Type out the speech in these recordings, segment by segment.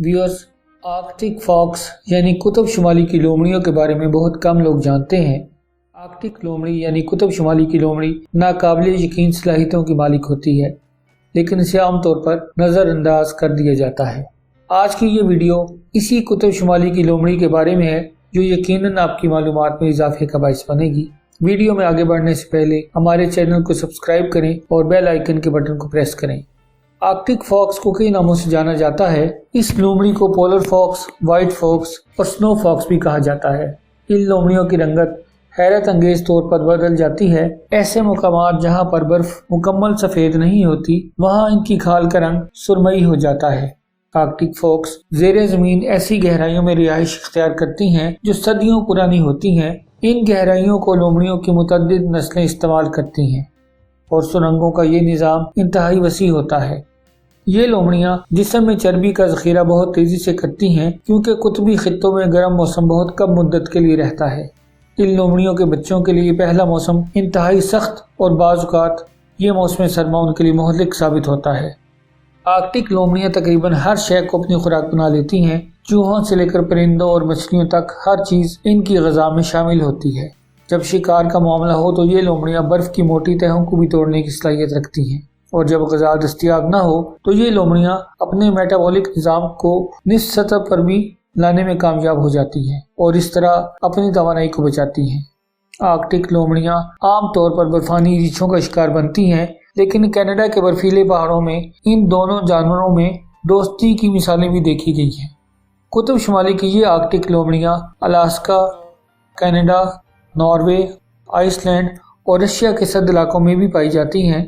Viewers, Arctic fox यानी कुतुब शुमाली की लोमड़ियों के बारे में बहुत कम लोग जानते हैं। आर्कटिक लोमड़ी यानी कुतुब शुमाली की लोमड़ी नाकाबिले यकीन सलाहियतों की मालिक होती है, लेकिन इसे आमतौर पर नज़रअंदाज कर दिया जाता है। आज की ये वीडियो इसी कुतुब शुमाली की लोमड़ी के बारे में है, जो यकीनन आपकी मालूमात में इजाफे का बाइस बनेगी। वीडियो में आगे बढ़ने से पहले हमारे चैनल को सब्सक्राइब करें और बेल आइकन के बटन को प्रेस करें। आर्कटिक फॉक्स को कई नामों से जाना जाता है। इस लोमड़ी को पोलर फॉक्स, व्हाइट फॉक्स और स्नो फॉक्स भी कहा जाता है। इन लोमड़ियों की रंगत हैरत अंगेज तौर पर बदल जाती है। ऐसे मुकामात जहां पर बर्फ मुकम्मल सफेद नहीं होती, वहां इनकी खाल का रंग सुरमई हो जाता है। आर्कटिक फॉक्स ज़ेरे ज़मीन ऐसी गहराइयों में रिहाइश इख्तियार करती हैं जो सदियों पुरानी होती हैं। इन गहराइयों को लोमड़ियों की मुतअद्दिद नस्लें इस्तेमाल करती हैं और सुरंगों का ये निज़ाम इंतहाई वसी होता है। ये लोमड़ियाँ जिस्म में चर्बी का ज़ख़ीरा बहुत तेज़ी से करती हैं, क्योंकि कुतबी खित्तों में गर्म मौसम बहुत कम मुद्दत के लिए रहता है। इन लोमड़ियों के बच्चों के लिए पहला मौसम इंतहाई सख्त और बाज़-औक़ात ये मौसम सरमा उनके लिए मुहलिक साबित होता है। आर्कटिक लोमड़ियाँ तकरीबन हर शय को अपनी खुराक बना लेती हैं। चूहों से लेकर परिंदों और मछलियों तक हर चीज़ इनकी ग़िज़ा में शामिल होती है। जब शिकार का मामला हो तो ये लोमड़ियाँ बर्फ़ की मोटी तहों को भी तोड़ने की सलाहियत रखती हैं, और जब ग़िज़ा दस्तयाब न हो तो ये लोमड़ियाँ अपने मेटाबॉलिक निज़ाम को निस्फ सतह पर भी लाने में कामयाब हो जाती हैं और इस तरह अपनी तवानाई को बचाती हैं। आर्कटिक लोमड़ियाँ आम तौर पर बर्फानी रीछों का शिकार बनती हैं, लेकिन कनाडा के बर्फीले पहाड़ों में इन दोनों जानवरों में दोस्ती की मिसालें भी देखी गई हैं। कुतुब शुमाली की ये आर्कटिक लोमड़ियाँ अलास्का, कनाडा, नॉर्वे, आइसलैंड और रशिया के सर्द इलाकों में भी पाई जाती हैं।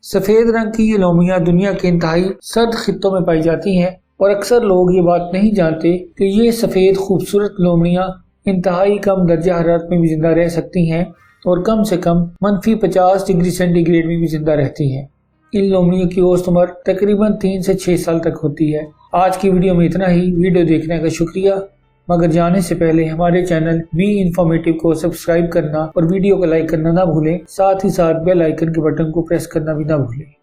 सफ़ेद रंग की ये लोमड़ियाँ दुनिया के इंतहाई सर्द खित्तों में पाई जाती हैं, और अक्सर लोग ये बात नहीं जानते कि ये सफ़ेद खूबसूरत लोमड़ियाँ इंतहाई कम दर्जा हरारत में भी जिंदा रह सकती हैं और कम से कम -50 डिग्री सेंटीग्रेड में भी जिंदा रहती हैं। इन लोमड़ियों की औसत उम्र तकरीबन 3 से 6 साल तक होती है। आज की वीडियो में इतना ही। वीडियो देखने का शुक्रिया, मगर जाने से पहले हमारे चैनल बी इंफॉर्मेटिव को सब्सक्राइब करना और वीडियो को लाइक करना ना भूलें। साथ ही साथ बेल आइकन के बटन को प्रेस करना भी ना भूलें।